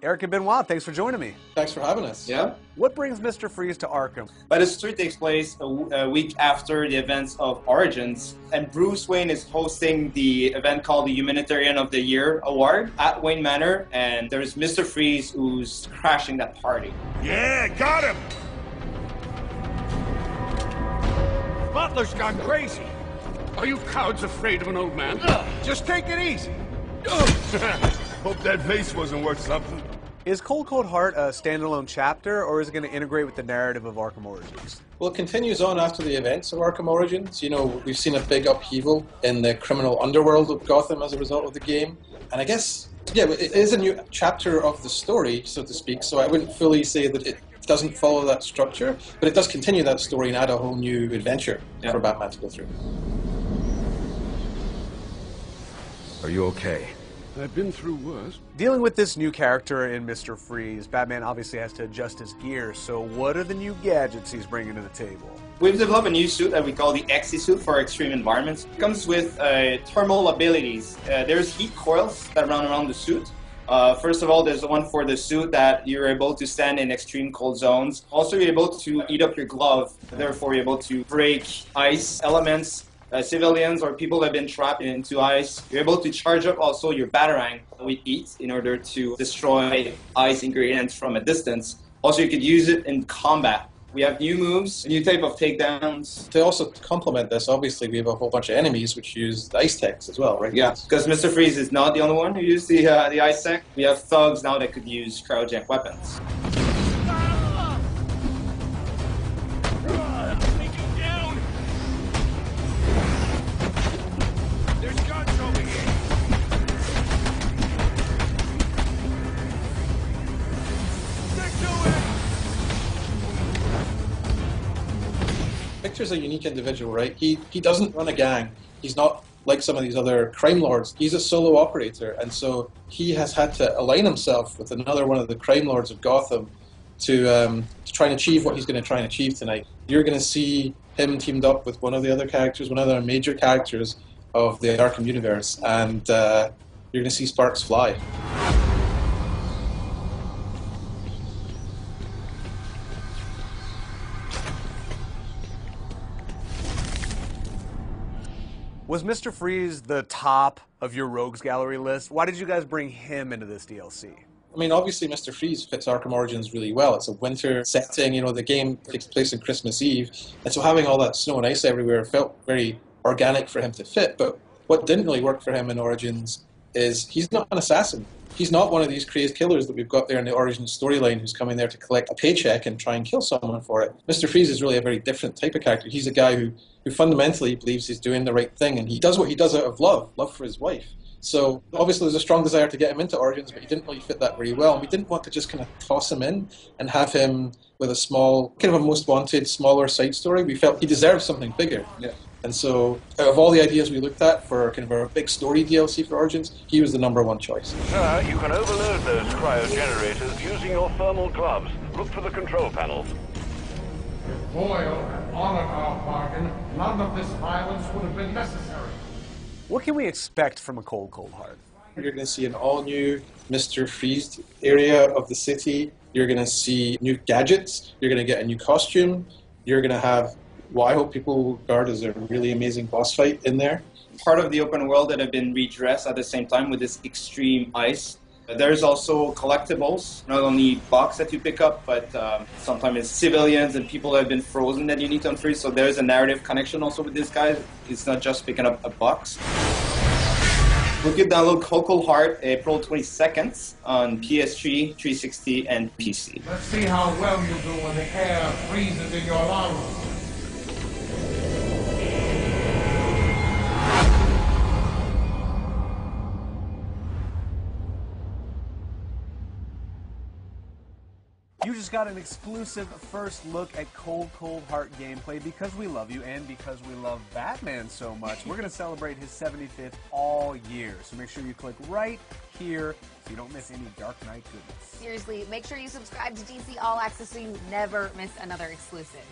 Eric and Benoit, thanks for joining me. Thanks for having us. Yeah. What brings Mister Frío to Arkham? But the story takes place a week after the events of Origins, and Bruce Wayne is hosting the event called the Humanitarian of the Year Award at Wayne Manor, and there's Mister Frío who's crashing that party. Yeah, got him! Butler's gone crazy. Are you cowards afraid of an old man? Just take it easy. Hope that vase wasn't worth something. Is Cold Cold Heart a standalone chapter, or is it going to integrate with the narrative of Arkham Origins? Well, it continues on after the events of Arkham Origins. You know, we've seen a big upheaval in the criminal underworld of Gotham as a result of the game. And I guess, yeah, it is a new chapter of the story, so to speak, so I wouldn't fully say that it doesn't follow that structure, but it does continue that story and add a whole new adventure for Batman to go through. Are you okay? I've been through worse. Dealing with this new character in Mister Frío, Batman obviously has to adjust his gear, so what are the new gadgets he's bringing to the table? We've developed a new suit that we call the XE suit for extreme environments. It comes with thermal abilities. There's heat coils that run around the suit. First of all, there's the one for the suit that you're able to stand in extreme cold zones. Also, you're able to heat up your glove, therefore you're able to break ice elements. Civilians or people that have been trapped into ice, you're able to charge up also your batarang with heat in order to destroy ice ingredients from a distance. Also, you could use it in combat. We have new moves, a new type of takedowns. To also complement this, obviously, we have a whole bunch of enemies which use the ice techs as well, right? Yeah, because Mister Frío is not the only one who used the ice tech. We have thugs now that could use cryogenic weapons. Victor's a unique individual, right? He doesn't run a gang. He's not like some of these other crime lords. He's a solo operator, and so he has had to align himself with another one of the crime lords of Gotham to try and achieve what he's going to try and achieve tonight. You're going to see him teamed up with one of the other characters, one of the major characters of the Arkham universe, and you're going to see sparks fly. Was Mister Frío the top of your rogues gallery list? Why did you guys bring him into this DLC? I mean, obviously Mister Frío fits Arkham Origins really well. It's a winter setting, you know, the game takes place on Christmas Eve, and so having all that snow and ice everywhere felt very organic for him to fit. But what didn't really work for him in Origins is he's not an assassin. He's not one of these crazed killers that we've got there in the Origins storyline who's coming there to collect a paycheck and try and kill someone for it. Mister Frío is really a very different type of character. He's a guy who fundamentally believes he's doing the right thing, and he does what he does out of love for his wife. So obviously there's a strong desire to get him into Origins, but he didn't really fit that very well. And we didn't want to just kind of toss him in and have him with a small, kind of a most wanted, smaller side story. We felt he deserved something bigger. Yeah. And so out of all the ideas we looked at for kind of our big story DLC for Origins, he was the #1 choice. Sir, you can overload those cryogenerators using your thermal gloves. Look for the control panels. If Boyle had honored our bargain, none of this violence would have been necessary. What can we expect from a Cold Cold Heart? You're going to see an all-new Mister Frío area of the city. You're going to see new gadgets. You're going to get a new costume. You're going to have what I hope people will regard as a really amazing boss fight in there. Part of the open world that have been redressed at the same time with this extreme ice. There's also collectibles, not only box that you pick up, but sometimes it's civilians and people that have been frozen that you need to unfreeze. So there's a narrative connection also with this guy. It's not just picking up a box. We'll give download Cold Cold Heart April 22nd on PS3, 360, and PC. Let's see how well you do when the air freezes in your lungs. You just got an exclusive first look at Cold Cold Heart gameplay because we love you and because we love Batman so much. We're going to celebrate his 75th all year. So make sure you click right here so you don't miss any Dark Knight goodness. Seriously, make sure you subscribe to DC All Access so you never miss another exclusive.